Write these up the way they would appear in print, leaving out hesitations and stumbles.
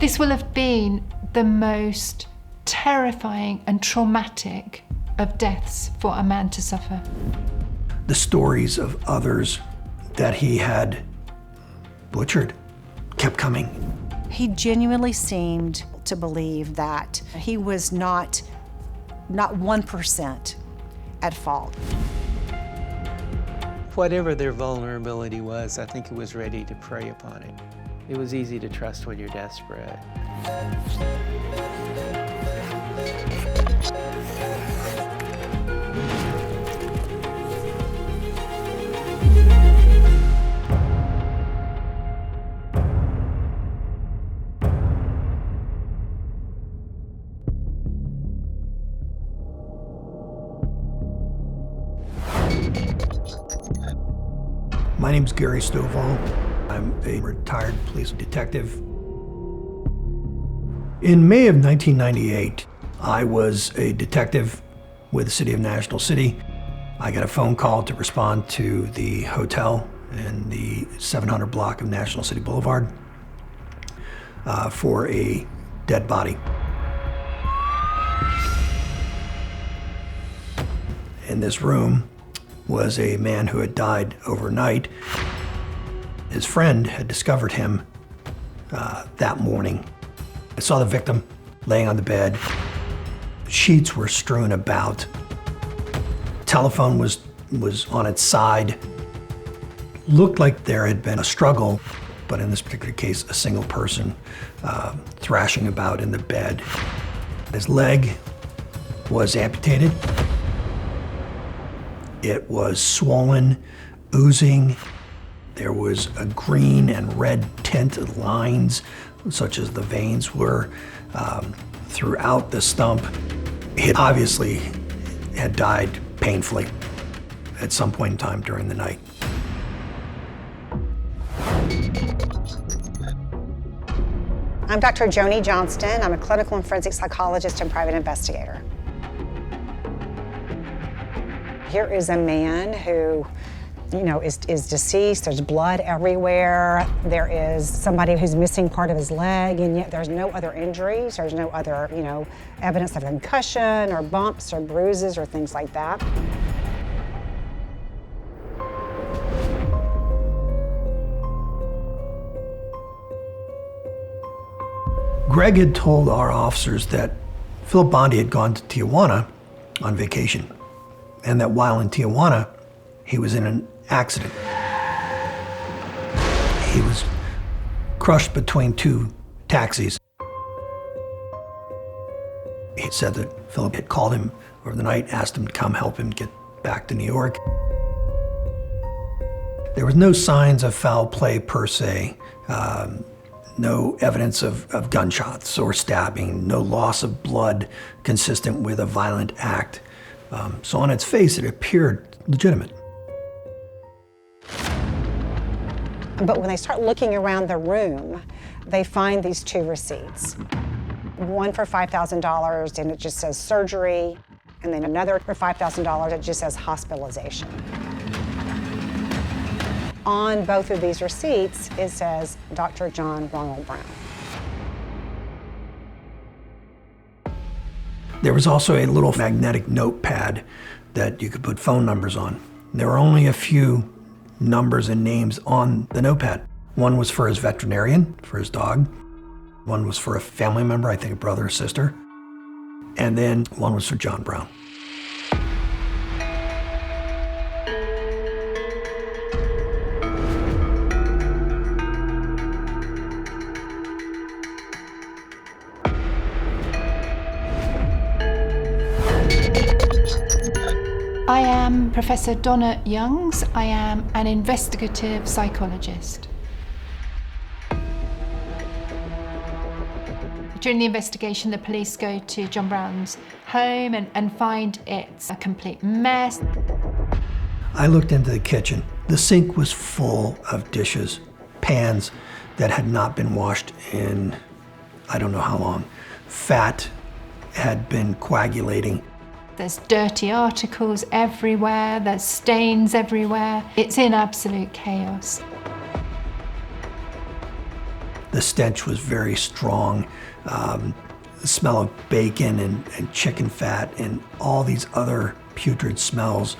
This will have been the most terrifying and traumatic of deaths for a man to suffer. The stories of others that he had butchered kept coming. He genuinely seemed to believe that he was not 1% at fault. Whatever their vulnerability was, I think it was ready to prey upon it. It was easy to trust when you're desperate. My name's Gary Stovall. I'm a retired police detective. In May of 1998, I was a detective with the City of National City. I got a phone call to respond to the hotel in the 700 block of National City Boulevard for a dead body. In this room was a man who had died overnight. His friend had discovered him that morning. I saw the victim laying on the bed. Sheets were strewn about. Telephone was on its side. Looked like there had been a struggle, but in this particular case, a single person thrashing about in the bed. His leg was amputated. It was swollen, oozing. There was a green and red tint lines, such as the veins were throughout the stump. He obviously had died painfully at some point in time during the night. I'm Dr. Joni Johnston. I'm a clinical and forensic psychologist and private investigator. Here is a man who, is deceased. There's blood everywhere. There is somebody who's missing part of his leg, and yet there's no other injuries. There's no other, evidence of concussion or bumps or bruises or things like that. Greg had told our officers that Philip Bondi had gone to Tijuana on vacation, and that while in Tijuana, he was in an accident. He was crushed between two taxis. He said that Philip had called him over the night, asked him to come help him get back to New York. There was no signs of foul play per se, no evidence of gunshots or stabbing, no loss of blood consistent with a violent act. So on its face, it appeared legitimate. But when they start looking around the room, they find these two receipts. One for $5,000, and it just says surgery, and then another for $5,000, it just says hospitalization. On both of these receipts, it says Dr. John Ronald Brown. There was also a little magnetic notepad that you could put phone numbers on. There were only a few numbers and names on the notepad. One was for his veterinarian, for his dog. One was for a family member, I think a brother or sister. And then one was for John Brown. I am Professor Donna Youngs. I am an investigative psychologist. During the investigation, the police go to John Brown's home and find it's a complete mess. I looked into the kitchen. The sink was full of dishes, pans that had not been washed in I don't know how long. Fat had been coagulating. There's dirty articles everywhere, there's stains everywhere. It's in absolute chaos. The stench was very strong. The smell of bacon and chicken fat and all these other putrid smells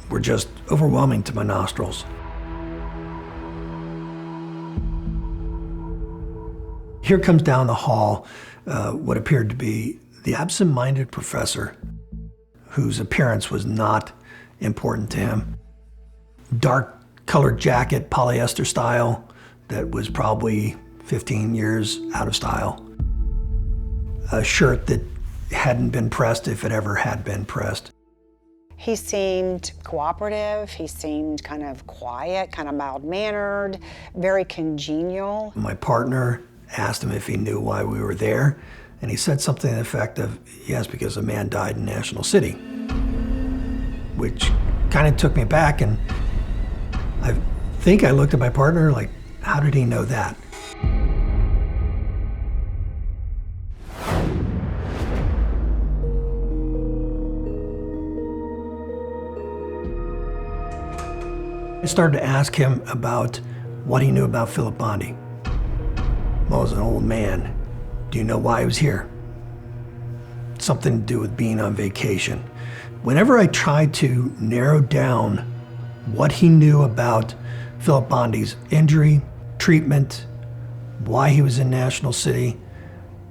were just overwhelming to my nostrils. Here comes down the hall what appeared to be the absent-minded professor whose appearance was not important to him. Dark colored jacket, polyester style, that was probably 15 years out of style. A shirt that hadn't been pressed if it ever had been pressed. He seemed cooperative, he seemed kind of quiet, kind of mild-mannered, very congenial. My partner asked him if he knew why we were there, and he said something to the effect of, yes, because a man died in National City, which kind of took me back, and I think I looked at my partner like, how did he know that? I started to ask him about what he knew about Philip Bondi. Well, as an old man, do you know why he was here? Something to do with being on vacation. Whenever I tried to narrow down what he knew about Philip Bondi's injury, treatment, why he was in National City,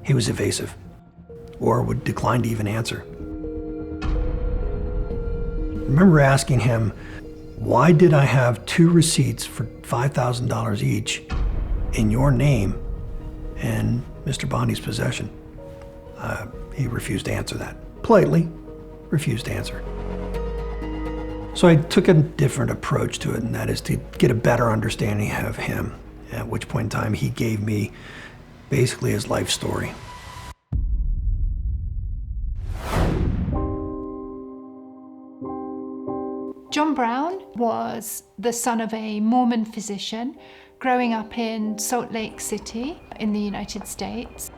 he was evasive or would decline to even answer. I remember asking him, why did I have 2 receipts for $5,000 each in your name and Mr. Bondi's possession? He refused to answer that. Politely refused to answer. So I took a different approach to it, and that is to get a better understanding of him, at which point in time he gave me basically his life story. John Brown was the son of a Mormon physician growing up in Salt Lake City in the United States.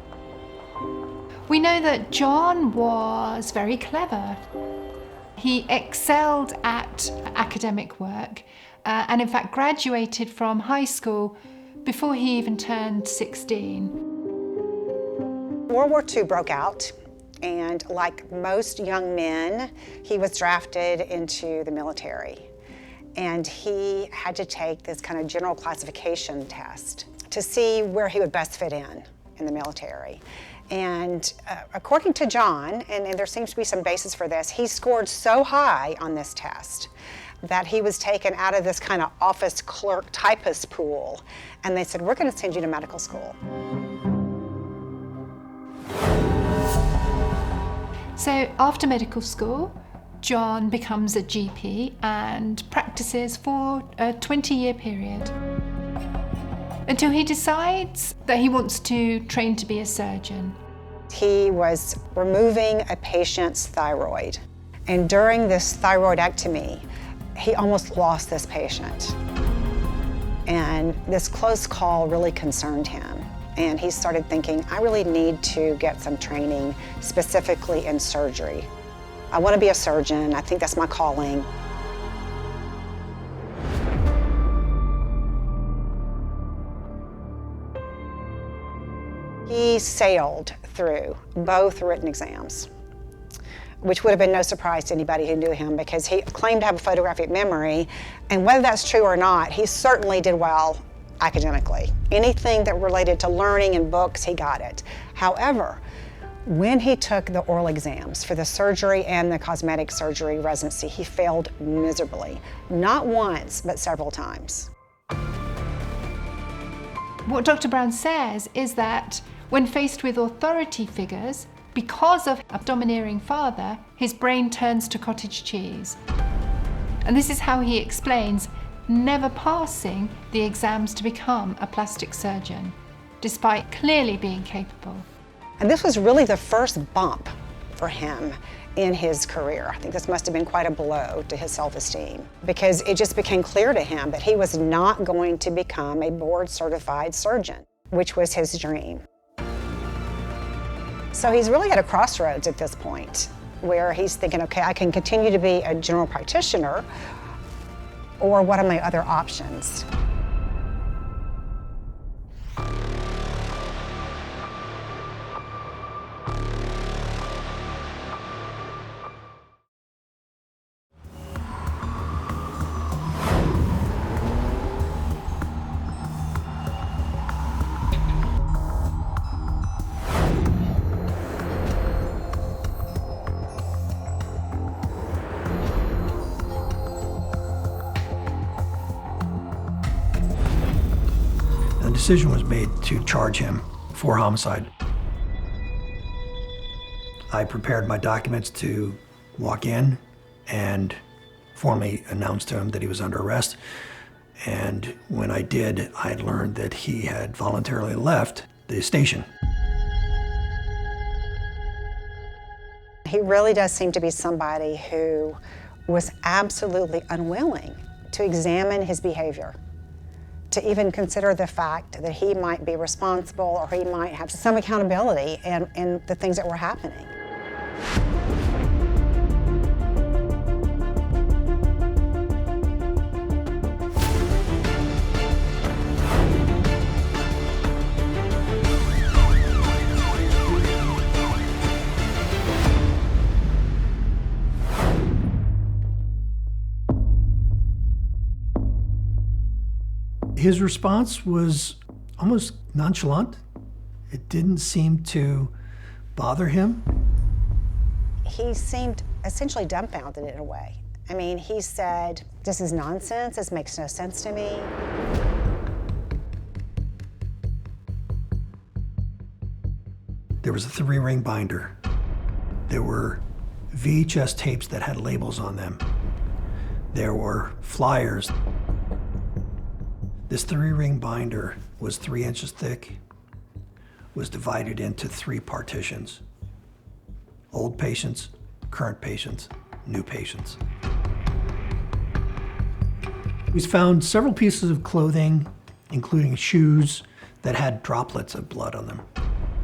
We know that John was very clever. He excelled at academic work and in fact graduated from high school before he even turned 16. World War II broke out, and like most young men, he was drafted into the military. And he had to take this kind of general classification test to see where he would best fit in the military. And according to John, and there seems to be some basis for this, he scored so high on this test that he was taken out of this kind of office clerk typist pool. And they said, we're going to send you to medical school. So after medical school, John becomes a GP and practices for a 20-year period until he decides that he wants to train to be a surgeon. He was removing a patient's thyroid. And during this thyroidectomy, he almost lost this patient. And this close call really concerned him. And he started thinking, I really need to get some training specifically in surgery. I want to be a surgeon. I think that's my calling. He sailed through both written exams, which would have been no surprise to anybody who knew him because he claimed to have a photographic memory, and whether that's true or not, he certainly did well academically. Anything that related to learning and books, he got it. However, when he took the oral exams for the surgery and the cosmetic surgery residency, he failed miserably. Not once, but several times. What Dr. Brown says is that when faced with authority figures, because of a domineering father, his brain turns to cottage cheese. And this is how he explains never passing the exams to become a plastic surgeon, despite clearly being capable. And this was really the first bump for him in his career. I think this must have been quite a blow to his self-esteem because it just became clear to him that he was not going to become a board-certified surgeon, which was his dream. So he's really at a crossroads at this point where he's thinking, okay, I can continue to be a general practitioner, or what are my other options? decision was made to charge him for homicide. I prepared my documents to walk in and formally announced to him that he was under arrest. And when I did, I learned that he had voluntarily left the station. He really does seem to be somebody who was absolutely unwilling to examine his behavior, to even consider the fact that he might be responsible or he might have some accountability in the things that were happening. His response was almost nonchalant. It didn't seem to bother him. He seemed essentially dumbfounded in a way. I mean, he said, "This is nonsense, this makes no sense to me." There was a 3-ring binder. There were VHS tapes that had labels on them. There were flyers. This 3-ring binder was 3 inches thick, was divided into 3 partitions: old patients, current patients, new patients. We found several pieces of clothing, including shoes, that had droplets of blood on them,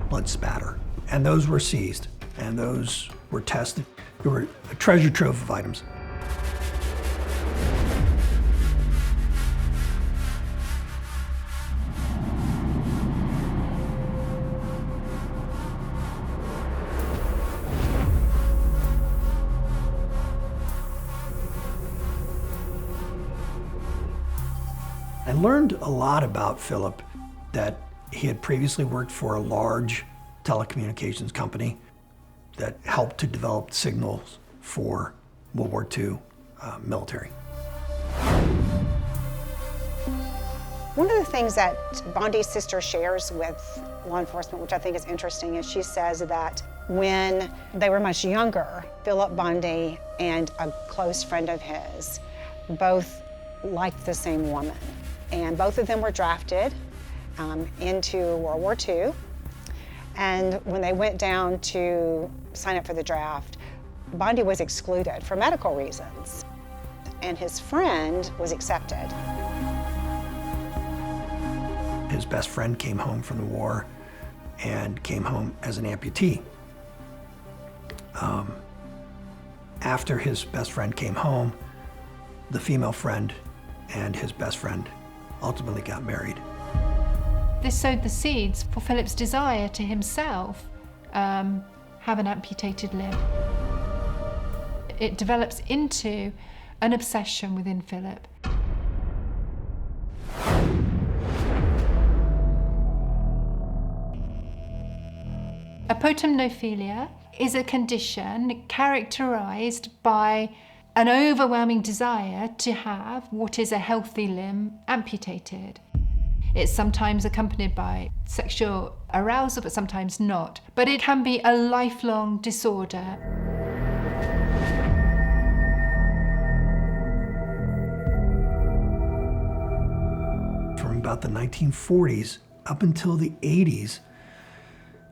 blood spatter. And those were seized, and those were tested. There were a treasure trove of items. I learned a lot about Philip, that he had previously worked for a large telecommunications company that helped to develop signals for World War II military. One of the things that Bondi's sister shares with law enforcement, which I think is interesting, is she says that when they were much younger, Philip Bondi and a close friend of his both liked the same woman. And both of them were drafted into World War II. And when they went down to sign up for the draft, Bondi was excluded for medical reasons, and his friend was accepted. His best friend came home from the war and came home as an amputee. After his best friend came home, the female friend and his best friend ultimately got married. This sowed the seeds for Philip's desire to himself have an amputated limb. It develops into an obsession within Philip. Apotemnophilia is a condition characterized by an overwhelming desire to have what is a healthy limb amputated. It's sometimes accompanied by sexual arousal, but sometimes not. But it can be a lifelong disorder. From about the 1940s up until the 80s,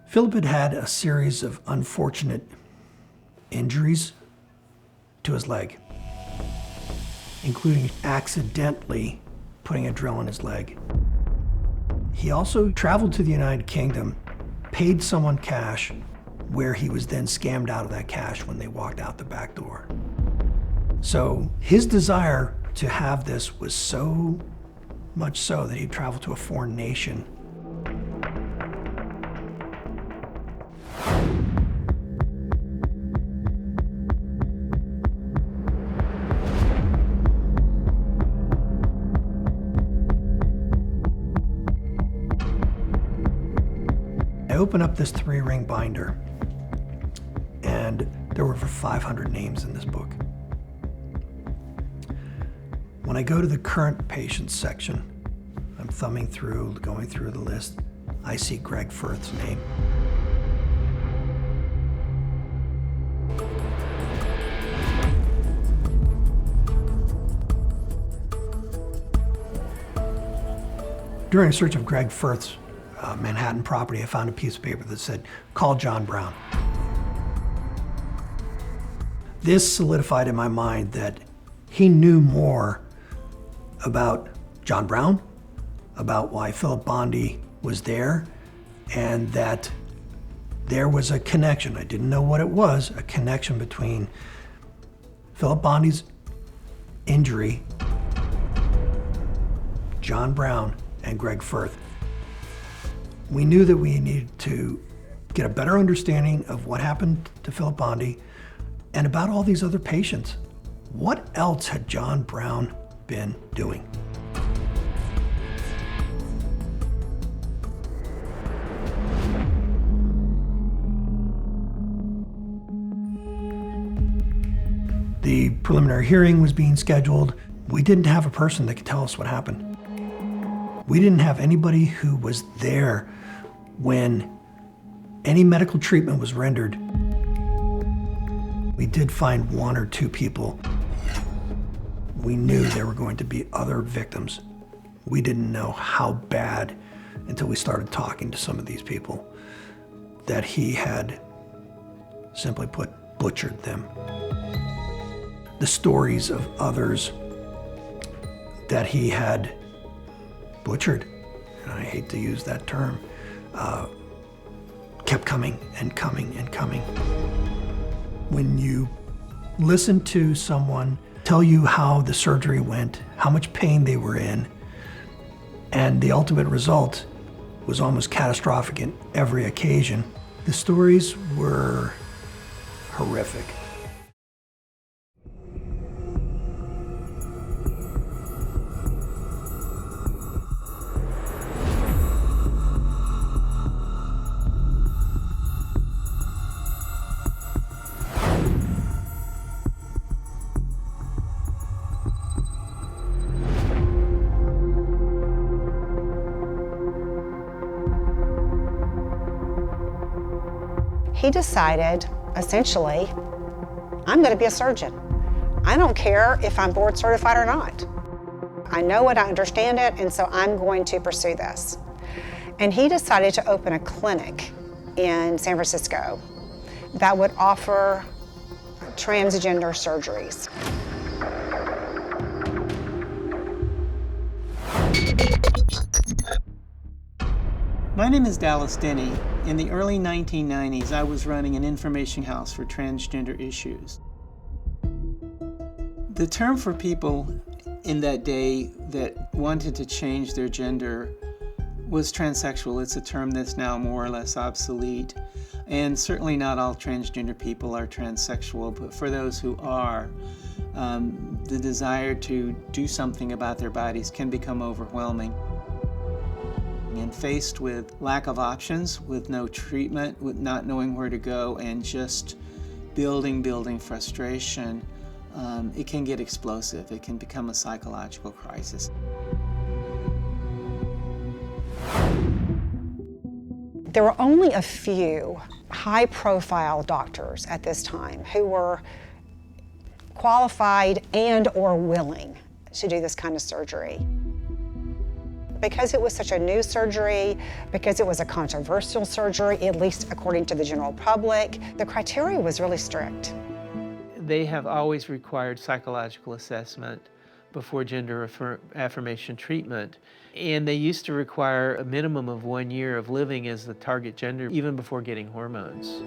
Philip had had a series of unfortunate injuries to his leg, including accidentally putting a drill in his leg. He also traveled to the United Kingdom, paid someone cash, where he was then scammed out of that cash when they walked out the back door. So his desire to have this was so much so that he traveled to a foreign nation. I opened up this 3-ring binder, and there were over 500 names in this book. When I go to the current patients section, I'm thumbing through, going through the list, I see Greg Firth's name. During a search of Greg Firth's Manhattan property, I found a piece of paper that said, "Call John Brown." This solidified in my mind that he knew more about John Brown, about why Philip Bondi was there, and that there was a connection. I didn't know what it was, a connection between Philip Bondi's injury, John Brown, and Greg Firth. We knew that we needed to get a better understanding of what happened to Philip Bondi and about all these other patients. What else had John Brown been doing? The preliminary hearing was being scheduled. We didn't have a person that could tell us what happened. We didn't have anybody who was there when any medical treatment was rendered. We did find one or two people. We knew there were going to be other victims. We didn't know how bad until we started talking to some of these people, that he had, simply put, butchered them. The stories of others that he had butchered, and I hate to use that term, kept coming and coming and coming. When you listen to someone tell you how the surgery went, how much pain they were in, and the ultimate result was almost catastrophic in every occasion, the stories were horrific. He decided, essentially, I'm going to be a surgeon. I don't care if I'm board certified or not. I know it, I understand it, and so I'm going to pursue this. And he decided to open a clinic in San Francisco that would offer transgender surgeries. My name is Dallas Denny. In the early 1990s, I was running an information house for transgender issues. The term for people in that day that wanted to change their gender was transsexual. It's a term that's now more or less obsolete. And certainly not all transgender people are transsexual, but for those who are, the desire to do something about their bodies can become overwhelming. And faced with lack of options, with no treatment, with not knowing where to go, and just building frustration, it can get explosive. It can become a psychological crisis. There were only a few high-profile doctors at this time who were qualified and or willing to do this kind of surgery. Because it was such a new surgery, because it was a controversial surgery, at least according to the general public, the criteria was really strict. They have always required psychological assessment before gender affirmation treatment. And they used to require a minimum of 1 year of living as the target gender, even before getting hormones.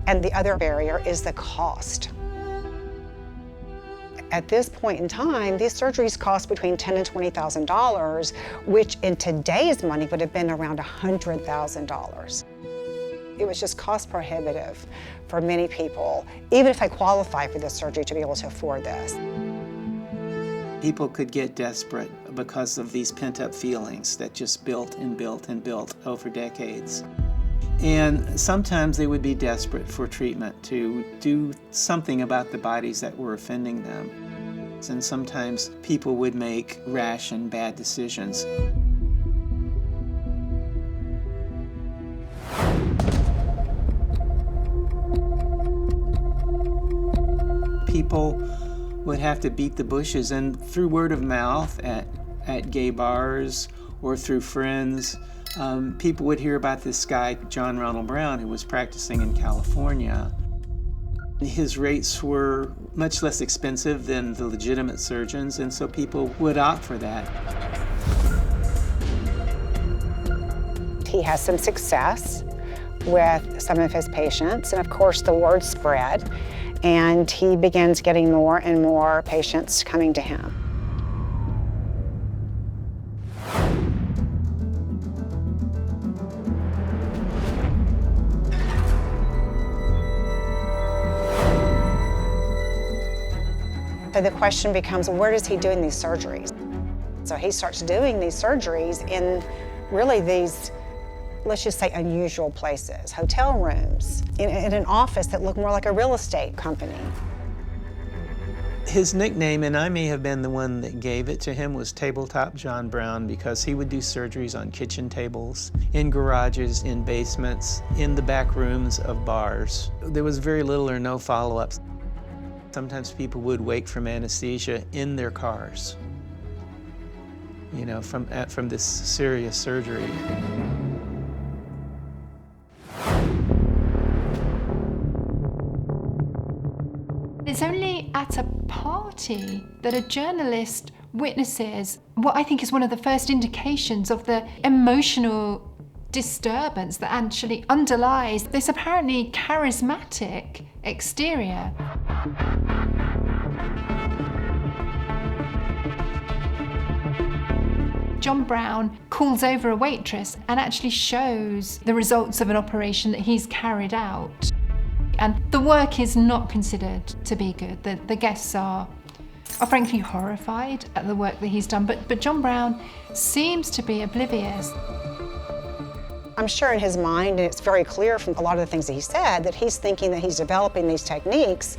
And the other barrier is the cost. At this point in time, these surgeries cost between $10,000 and $20,000, which in today's money would have been around $100,000. It was just cost prohibitive for many people, even if they qualify for this surgery, to be able to afford this. People could get desperate because of these pent-up feelings that just built and built and built over decades. And sometimes they would be desperate for treatment to do something about the bodies that were offending them. And sometimes people would make rash and bad decisions. People would have to beat the bushes, and through word of mouth at gay bars or through friends, people would hear about this guy, John Ronald Brown, who was practicing in California. His rates were much less expensive than the legitimate surgeons, and so people would opt for that. He has some success with some of his patients, and of course the word spread, and he begins getting more and more patients coming to him. So the question becomes, where is he doing these surgeries? So he starts doing these surgeries in really these, let's just say, unusual places, hotel rooms, in an office that looked more like a real estate company. His nickname, and I may have been the one that gave it to him, was Tabletop John Brown, because he would do surgeries on kitchen tables, in garages, in basements, in the back rooms of bars. There was very little or no follow-ups. Sometimes people would wake from anesthesia in their cars, you know, from this serious surgery. It's only at a party that a journalist witnesses what I think is one of the first indications of the emotional disturbance that actually underlies this apparently charismatic exterior. John Brown calls over a waitress and actually shows the results of an operation that he's carried out. And the work is not considered to be good. The guests are frankly horrified at the work that he's done, but John Brown seems to be oblivious. I'm sure in his mind, and it's very clear from a lot of the things that he said, that he's thinking that he's developing these techniques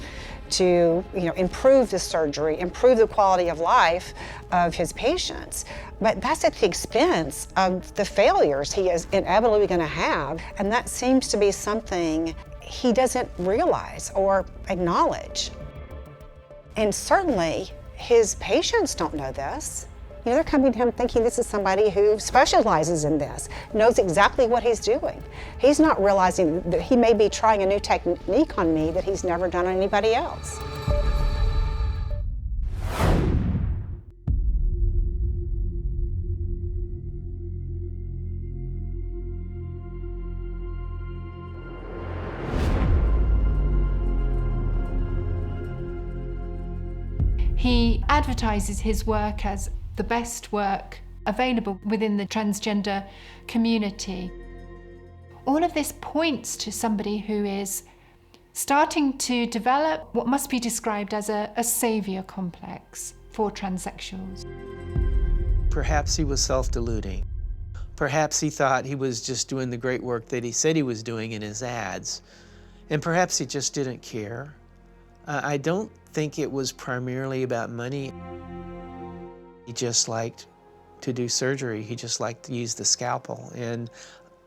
to, improve the surgery, improve the quality of life of his patients. But that's at the expense of the failures he is inevitably going to have, and that seems to be something he doesn't realize or acknowledge. And certainly, his patients don't know this. They're coming to him thinking this is somebody who specializes in this, knows exactly what he's doing. He's not realizing that he may be trying a new technique on me that he's never done on anybody else. He advertises his work as the best work available within the transgender community. All of this points to somebody who is starting to develop what must be described as a savior complex for transsexuals. Perhaps he was self-deluding. Perhaps he thought he was just doing the great work that he said he was doing in his ads. And perhaps he just didn't care. I don't think it was primarily about money. He just liked to do surgery. He just liked to use the scalpel. And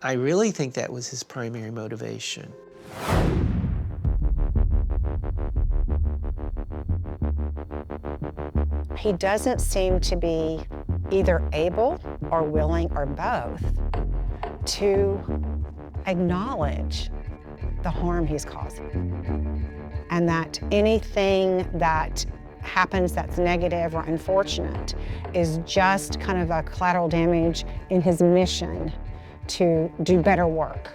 I really think that was his primary motivation. He doesn't seem to be either able or willing or both to acknowledge the harm he's causing. And that anything that happens that's negative or unfortunate is just kind of a collateral damage in his mission to do better work.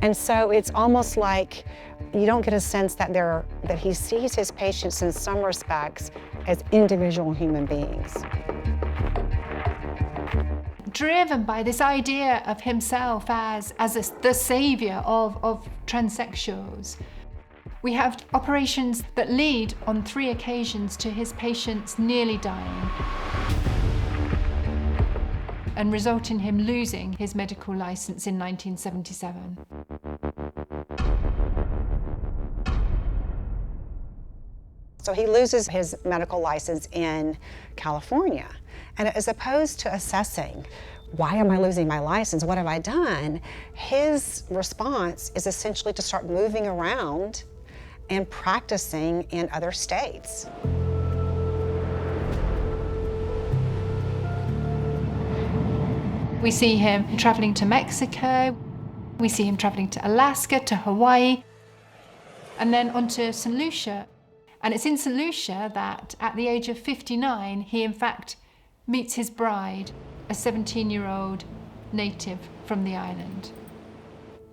And so it's almost like you don't get a sense that that he sees his patients in some respects as individual human beings. Driven by this idea of himself as the savior of transsexuals, we have operations that lead on 3 occasions to his patients nearly dying and result in him losing his medical license in 1977. So he loses his medical license in California. And as opposed to assessing, why am I losing my license? What have I done? His response is essentially to start moving around and practicing in other states. We see him traveling to Mexico, we see him traveling to Alaska, to Hawaii, and then on to St. Lucia. And it's in St. Lucia that at the age of 59, he in fact meets his bride, a 17-year-old native from the island.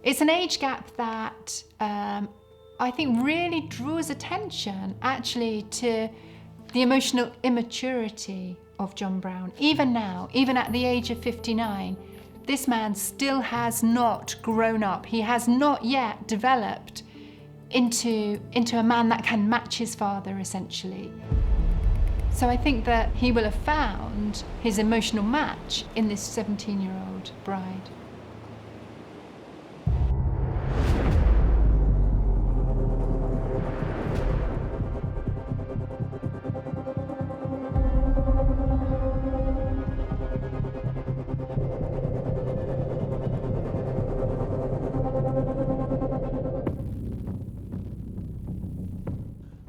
It's an age gap that I think really draws attention actually to the emotional immaturity of John Brown. Even now, even at the age of 59, this man still has not grown up. He has not yet developed into a man that can match his father, essentially. So I think that he will have found his emotional match in this 17-year-old bride.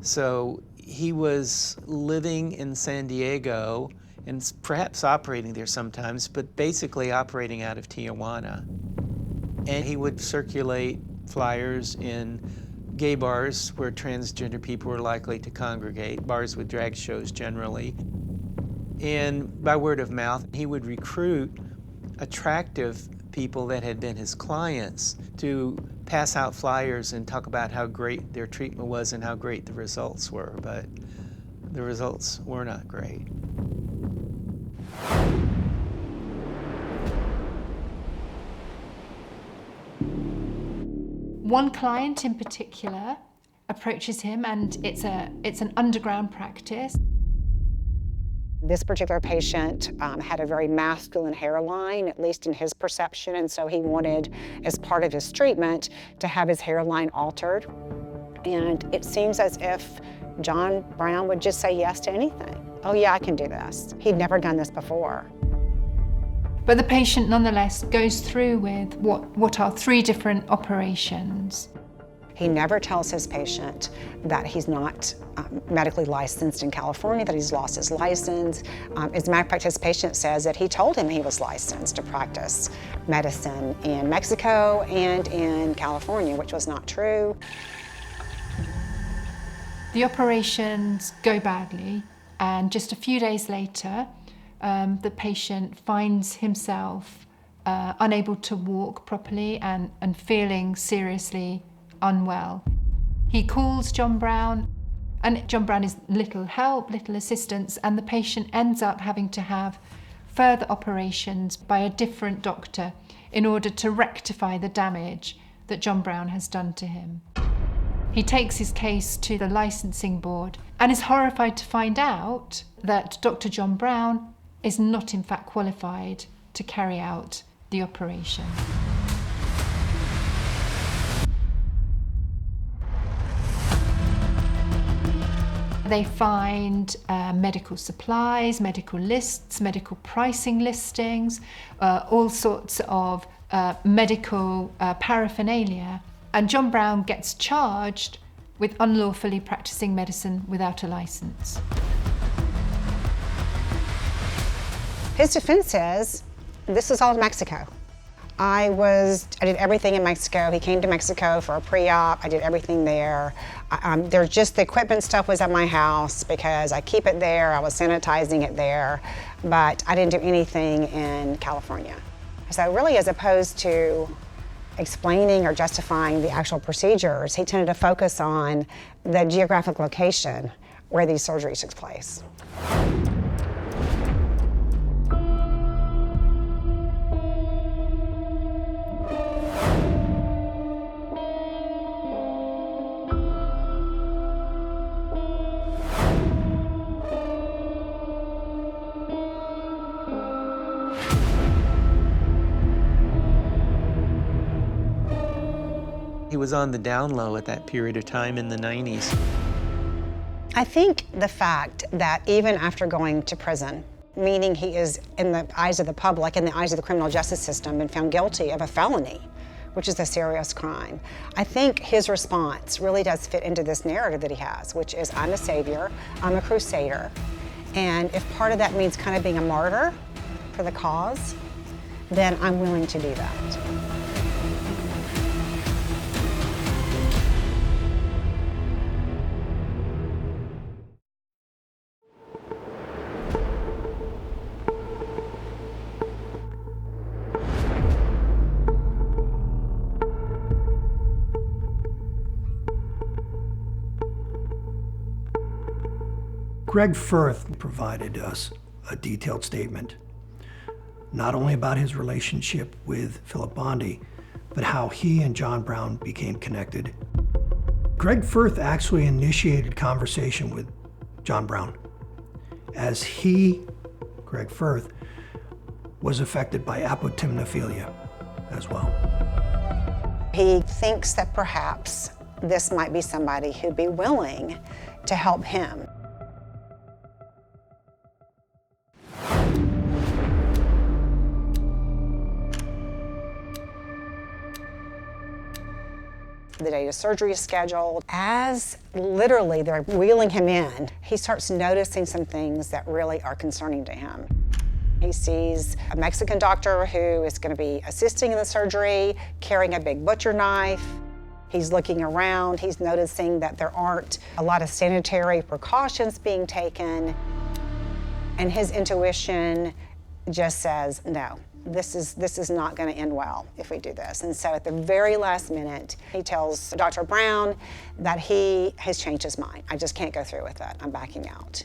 So he was living in San Diego and perhaps operating there sometimes, but basically operating out of Tijuana. And he would circulate flyers in gay bars where transgender people were likely to congregate, bars with drag shows generally. And by word of mouth, he would recruit attractive people that had been his clients to pass out flyers and talk about how great their treatment was and how great the results were, but the results were not great. One client in particular approaches him, and it's an underground practice. This particular patient had a very masculine hairline, at least in his perception, and so he wanted, as part of his treatment, to have his hairline altered. And it seems as if John Brown would just say yes to anything. Oh yeah, I can do this. He'd never done this before. But the patient nonetheless goes through with what are 3 different operations. He never tells his patient that he's not medically licensed in California, that he's lost his license. As a matter of fact, his patient says that he told him he was licensed to practice medicine in Mexico and in California, which was not true. The operations go badly, and just a few days later, the patient finds himself unable to walk properly and feeling seriously unwell. He calls John Brown, and John Brown is little help, little assistance, and the patient ends up having to have further operations by a different doctor in order to rectify the damage that John Brown has done to him. He takes his case to the licensing board and is horrified to find out that Dr. John Brown is not in fact qualified to carry out the operation. They find medical supplies, medical lists, medical pricing listings, all sorts of medical paraphernalia. And John Brown gets charged with unlawfully practicing medicine without a license. His defense is, this is all in Mexico. I did everything in Mexico. He came to Mexico for a pre-op. I did everything there. There's just the equipment stuff was at my house because I keep it there. I was sanitizing it there, but I didn't do anything in California. So really, as opposed to explaining or justifying the actual procedures, he tended to focus on the geographic location where these surgeries took place. He was on the down low at that period of time in the 90s. I think the fact that even after going to prison, meaning he is, in the eyes of the public, in the eyes of the criminal justice system, been found guilty of a felony, which is a serious crime, I think his response really does fit into this narrative that he has, which is, I'm a savior, I'm a crusader, and if part of that means kind of being a martyr for the cause, then I'm willing to do that. Greg Firth provided us a detailed statement, not only about his relationship with Philip Bondi, but how he and John Brown became connected. Greg Firth actually initiated conversation with John Brown, as he, Greg Firth, was affected by apotemnophilia as well. He thinks that perhaps this might be somebody who'd be willing to help him. The date of surgery is scheduled. As literally they're wheeling him in, he starts noticing some things that really are concerning to him. He sees a Mexican doctor who is going to be assisting in the surgery, carrying a big butcher knife. He's looking around, he's noticing that there aren't a lot of sanitary precautions being taken, and his intuition just says, no. This is not going to end well if we do this. And so at the very last minute, he tells Dr. Brown that he has changed his mind. I just can't go through with it. I'm backing out.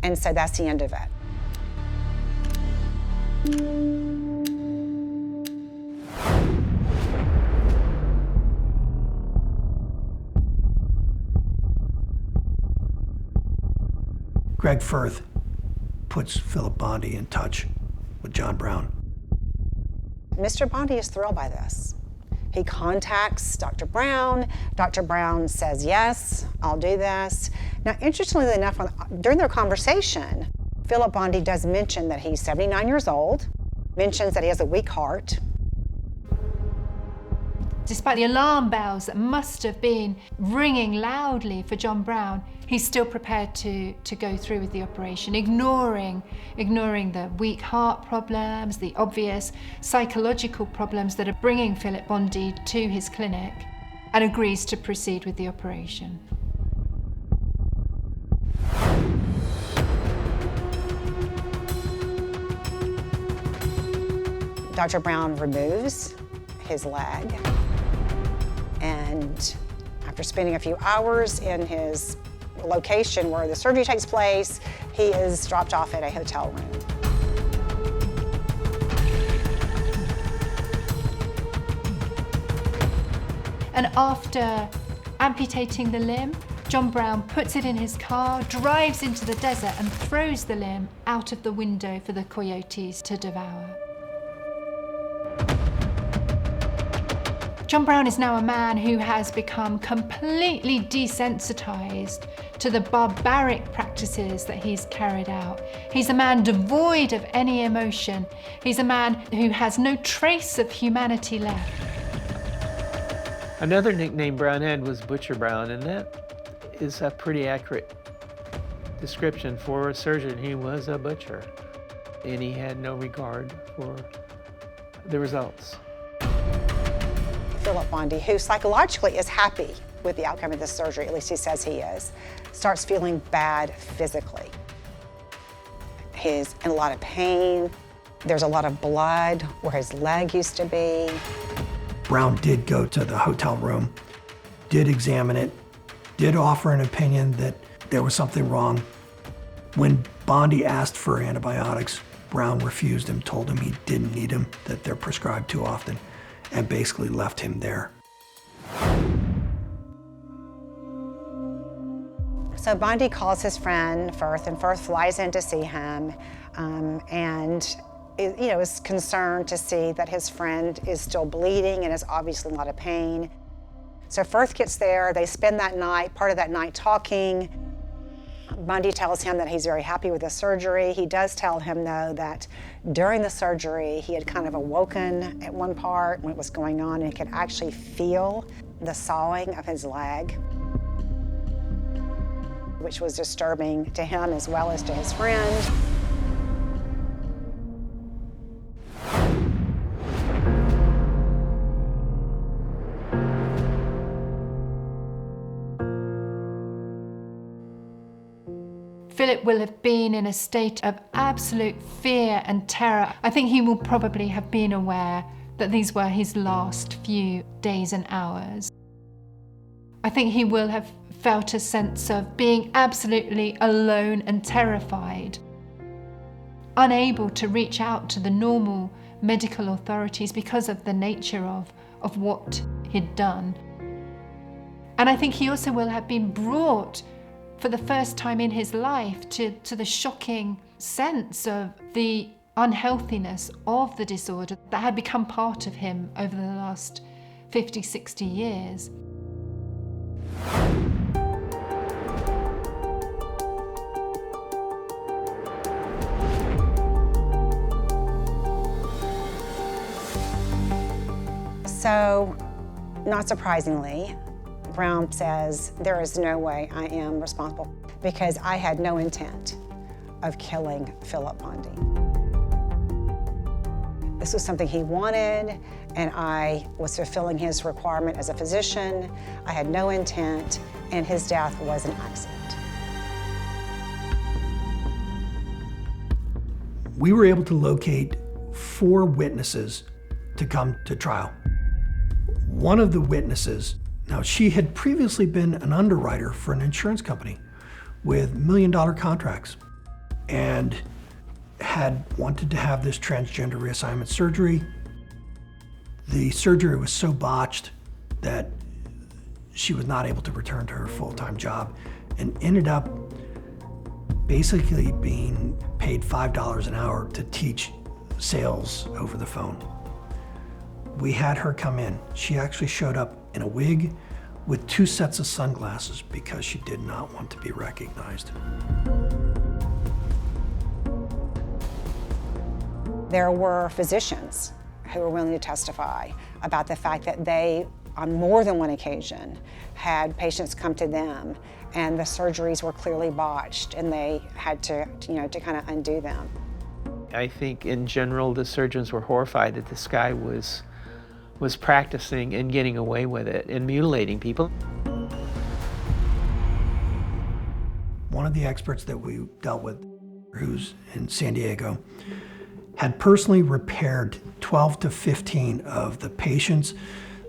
And so that's the end of it. Greg Firth puts Philip Bondi in touch with John Brown. Mr. Bondi is thrilled by this. He contacts Dr. Brown. Dr. Brown says, yes, I'll do this. Now, interestingly enough, during their conversation, Philip Bondi does mention that he's 79 years old, mentions that he has a weak heart. Despite the alarm bells that must have been ringing loudly for John Brown, he's still prepared to go through with the operation, ignoring the weak heart problems, the obvious psychological problems that are bringing Philip Bondi to his clinic, and agrees to proceed with the operation. Dr. Brown removes his leg, and after spending a few hours in his location where the surgery takes place, he is dropped off at a hotel room. And after amputating the limb, John Brown puts it in his car, drives into the desert and throws the limb out of the window for the coyotes to devour. John Brown is now a man who has become completely desensitized to the barbaric practices that he's carried out. He's a man devoid of any emotion. He's a man who has no trace of humanity left. Another nickname Brown had was Butcher Brown, and that is a pretty accurate description for a surgeon. He was a butcher, and he had no regard for the results. Philip Bondi, who psychologically is happy with the outcome of this surgery, at least he says he is, starts feeling bad physically. He's in a lot of pain. There's a lot of blood where his leg used to be. Brown did go to the hotel room, did examine it, did offer an opinion that there was something wrong. When Bondi asked for antibiotics, Brown refused him, told him he didn't need them, that they're prescribed too often, and basically left him there. So Bondi calls his friend Firth, and Firth flies in to see him, and is concerned to see that his friend is still bleeding and is obviously in a lot of pain. So Firth gets there, they spend that night, part of that night talking. Bundy tells him that he's very happy with the surgery. He does tell him, though, that during the surgery, he had kind of awoken at one part when it was going on, and he could actually feel the sawing of his leg, which was disturbing to him as well as to his friend. Philip will have been in a state of absolute fear and terror. I think he will probably have been aware that these were his last few days and hours. I think he will have felt a sense of being absolutely alone and terrified, unable to reach out to the normal medical authorities because of the nature of what he'd done. And I think he also will have been brought for the first time in his life to the shocking sense of the unhealthiness of the disorder that had become part of him over the last 50, 60 years. So, not surprisingly, Brown says, there is no way I am responsible because I had no intent of killing Philip Bundy. This was something he wanted, and I was fulfilling his requirement as a physician. I had no intent, and his death was an accident. We were able to locate 4 witnesses to come to trial. One of the witnesses, now she had previously been an underwriter for an insurance company with $1 million contracts and had wanted to have this transgender reassignment surgery. The surgery was so botched that she was not able to return to her full-time job and ended up basically being paid $5 an hour to teach sales over the phone. We had her come in. She actually showed up in a wig with 2 sets of sunglasses because she did not want to be recognized. There were physicians who were willing to testify about the fact that they, on more than one occasion, had patients come to them and the surgeries were clearly botched and they had to kind of undo them. I think in general the surgeons were horrified that this guy was practicing and getting away with it and mutilating people. One of the experts that we dealt with, who's in San Diego, had personally repaired 12 to 15 of the patients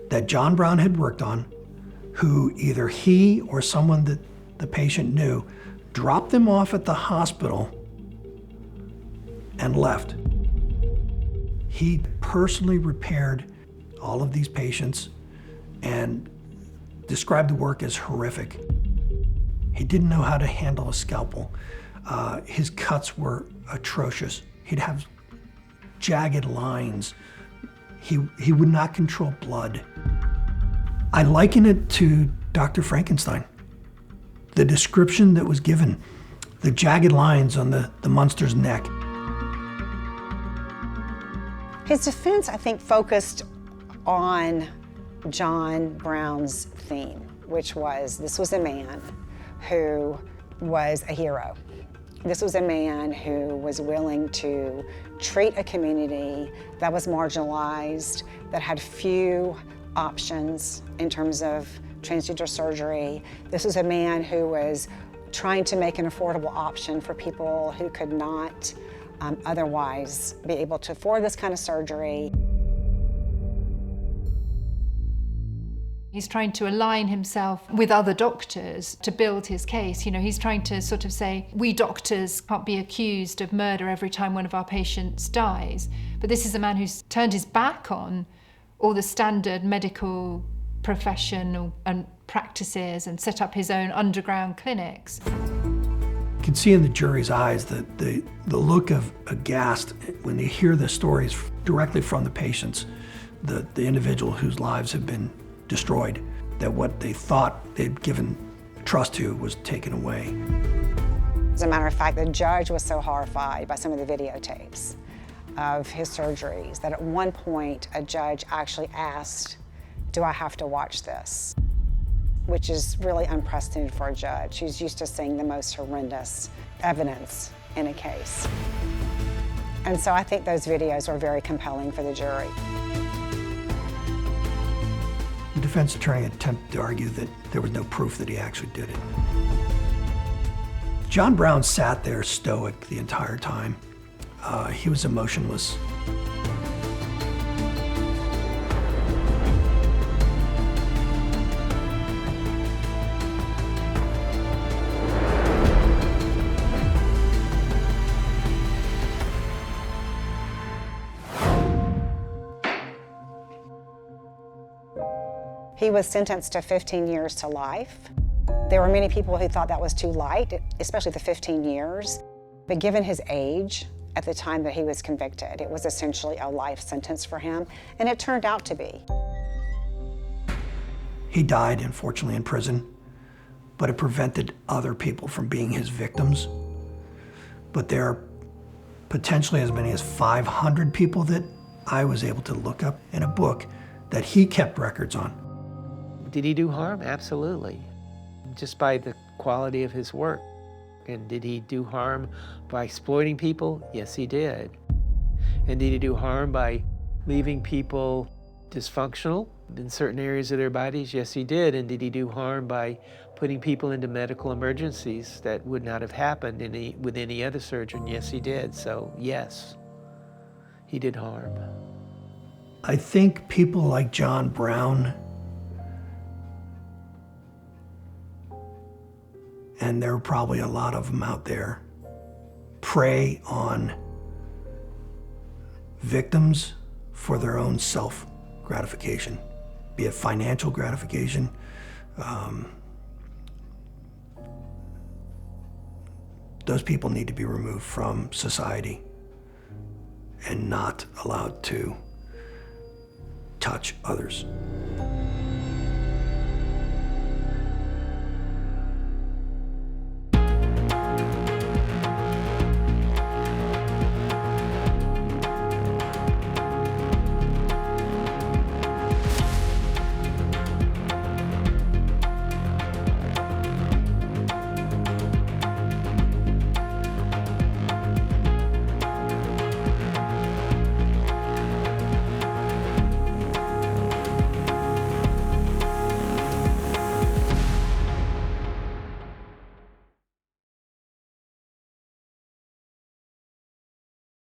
that John Brown had worked on, who either he or someone that the patient knew dropped them off at the hospital and left. He personally repaired all of these patients and described the work as horrific. He didn't know how to handle a scalpel. His cuts were atrocious. He'd have jagged lines. He would not control blood. I liken it to Dr. Frankenstein. The description that was given, the jagged lines on the monster's neck. His defense, I think, focused on John Brown's theme, which was this was a man who was a hero. This was a man who was willing to treat a community that was marginalized, that had few options in terms of transgender surgery. This was a man who was trying to make an affordable option for people who could not otherwise be able to afford this kind of surgery. He's trying to align himself with other doctors to build his case. You know, he's trying to sort of say, we doctors can't be accused of murder every time one of our patients dies. But this is a man who's turned his back on all the standard medical profession and practices and set up his own underground clinics. You can see in the jury's eyes the look of aghast when they hear the stories directly from the patients, the individual whose lives have been destroyed. that what they thought they'd given trust to was taken away. As a matter of fact, the judge was so horrified by some of the videotapes of his surgeries that at one point a judge actually asked, "Do I have to watch this?" Which is really unprecedented for a judge who's used to seeing the most horrendous evidence in a case. And so I think those videos were very compelling for the jury. The defense attorney attempted to argue that there was no proof that he actually did it. John Brown sat there stoic the entire time. He was emotionless. He was sentenced to 15 years to life. There were many people who thought that was too light, especially the 15 years. But given his age at the time that he was convicted, it was essentially a life sentence for him, and it turned out to be. He died, unfortunately, in prison, but it prevented other people from being his victims. But there are potentially as many as 500 people that I was able to look up in a book that he kept records on. Did he do harm? Absolutely. Just by the quality of his work. And did he do harm by exploiting people? Yes, he did. And did he do harm by leaving people dysfunctional in certain areas of their bodies? Yes, he did. And did he do harm by putting people into medical emergencies that would not have happened with any other surgeon? Yes, he did. So, yes, he did harm. I think people like John Brown, and there are probably a lot of them out there, prey on victims for their own self-gratification, be it financial gratification, those people need to be removed from society and not allowed to touch others.